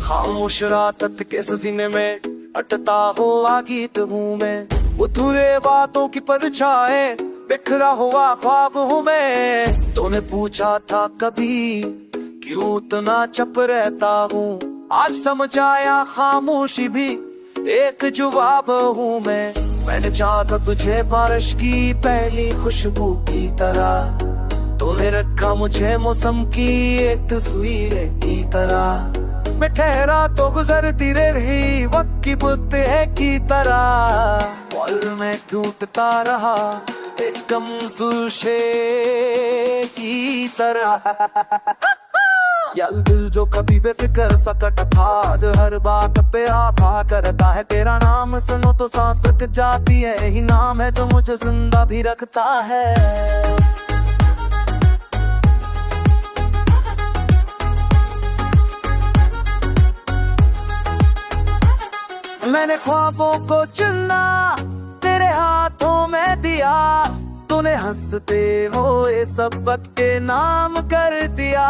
खामोश रात के सीने में अटता हुआ गीत हूँ मैं, अधूरे बातों की परछाएं बिखरा हुआ ख्वाब हूँ मैं। तूने पूछा था कभी क्यों इतना चुप रहता हूँ, आज समझ आया खामोशी भी एक जवाब हूँ मैं। मैंने चाहा था तुझे बारिश की पहली खुशबू की तरह, तूने रखा मुझे मौसम की एक तस्वीर की तरह। मैं ठहरा तो गुजरती रही वक्त की बुत्ते की तरह, पल में टूटता रहा एक कमजोर शेर की तरह। यार दिल जो कभी बेफिक्र सकट था, आज हर बात पे आभा करता है। तेरा नाम सुनो तो सांस रुक जाती है, यही नाम है जो मुझे जिंदा भी रखता है। मैंने ख्वाबों को चुना तेरे हाथों में दिया, तूने हंसते हुए सब वक्त के नाम कर दिया।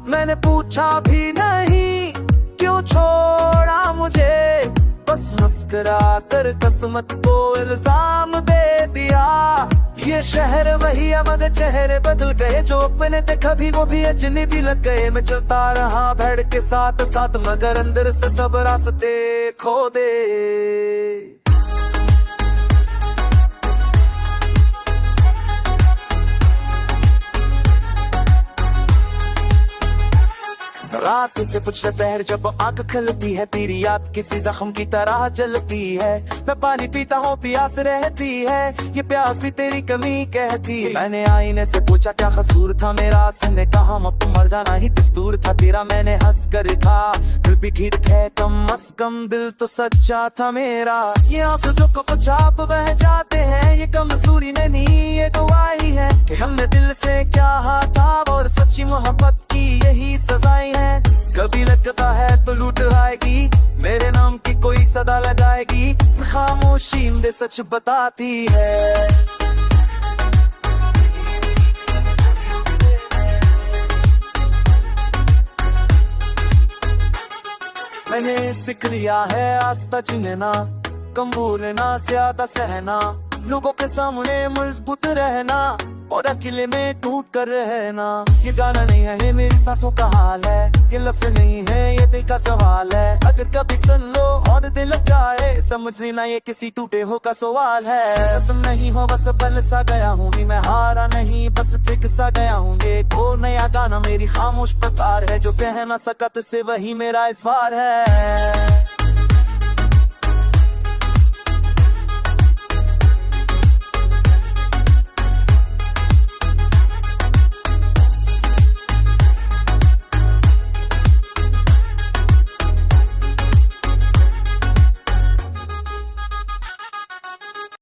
मैंने पूछा भी नहीं क्यों छोड़ा मुझे, बस मुस्कुरा कर किस्मत को इल्जाम दे दिया। ये शहर वही है मगर चेहरे बदल गए, जो अपने थे कभी वो भी अजनबी लग गए। मैं चलता रहा भीड़ के साथ साथ मगर अंदर से सब रास्ते खो दे। रात के पिछले पहर जब आंख खुलती है, तेरी याद किसी जख्म की तरह जलती है। मैं पानी पीता हूँ प्यास रहती है, ये प्यास भी तेरी कमी कहती है। मैंने आईने से पूछा क्या कसूर था मेरा, उसने कहा अब मर जाना ही दस्तूर था तेरा। मैंने हंस कर कहा दिल भी ठीक है कम अज कम दिल तो सच्चा था मेरा। ये आंसू जो को चाप बह जाते हैं, ये कमजोरी नहीं ये गवाही है कि हमने दिल से क्या था और सच्ची मोहब्बत की यही सजाई है। कभी लगता है तो लूट आएगी, मेरे नाम की कोई सदा लगाएगी, खामोशी में सच बताती है। मैंने सीख लिया है आस्था जीना, कम बोलना ज्यादा सहना, लोगों के सामने मजबूत रहना और अकेले में टूट कर रहना। ये गाना नहीं है मेरी सांसों का हाल है, ये लफ्ज़ नहीं है ये दिल का सवाल है। अगर कभी सुन लो और दिल लग जाए, समझ लेना ये किसी टूटे हो का सवाल है। तुम नहीं हो बस पल सा गया हूँ, मैं हारा नहीं बस फिक सा गया हूँ। ये को नया गाना मेरी खामोश पुकार है, जो कह ना सका तुझसे वही मेरा इस बार है।